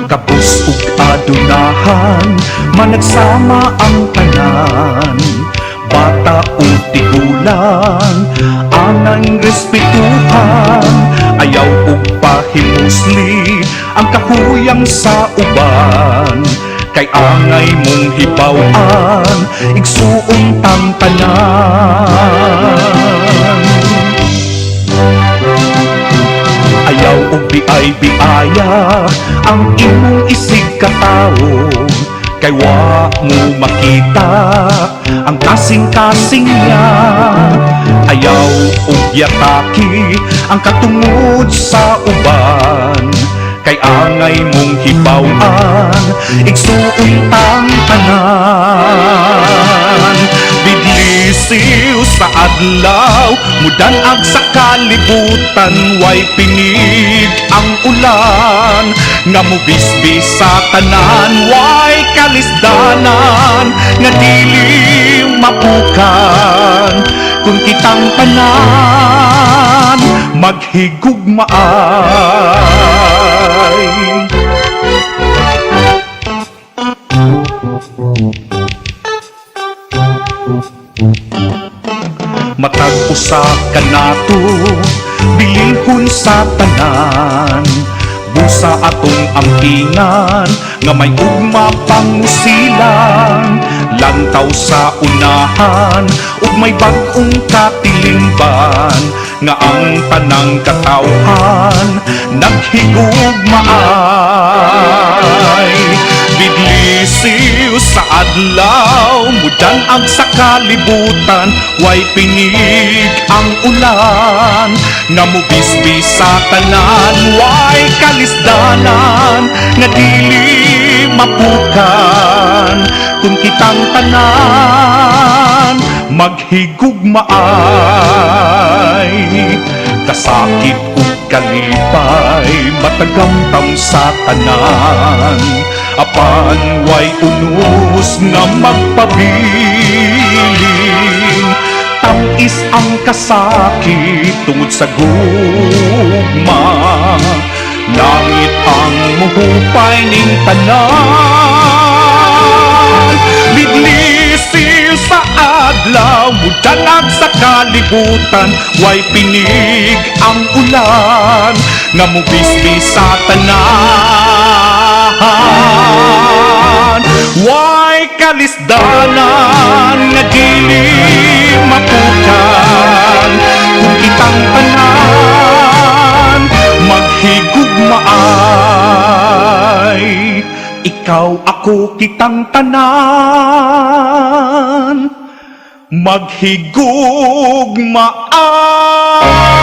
Kapos ug adunahan, managsama ang tanan. Bata o tigulang, anang respetuhan. Ayaw ug pahimusli ang kahuyang sa uban. Kay angay mong hibaw-an, igsuon tang tanan. Ayaw og biay-biaya ang imong isig katao. Kay wa mo makita ang kasing-kasing niya. Ayaw og yataki ang katungod sa uban. Kay angay mong hibaw-an, igsuon tang tanan. Bidlisiw sa adlaw, mudan-ag sa kalibutan. Way pinig ang ulan, nga mubisbis sa tanan. Way kalisdanan, nga dili mapukan. Kung kitang tanan, maghigugmaay. Matag usa ka nato, bilinhon sa tanan. Busa atong amtingan, nga may ugma pangusilan. Lantaw sa unahan, ug may bag-ong katilingban. Nga ang tanang katawhan, naghigugmaay. Bidlisiw sa adlaw, mudan-ag sa kalibutan. Way pinig ang ulan, nga mubisbis sa tanan. Way kalisdanan, nga dili mapukan. Kung kitang tanan, maghigugmaay. Kasakit ug kalipay, matagamtam sa tanan. Apan way unos nga magpabiling. Tamis ang kasakit tungod sa gugma. Langit ang muhupay ning tanan. Bidlisiw sa adlaw, mudanag sa kalibutan. Way pinig ang ulan, nga mubisbis sa tanan. Way kalisdanan, nga dili mapukan. Kung kitang tanan, maghigugmaay. Ikaw, ako, kitang tanan, maghigugmaay.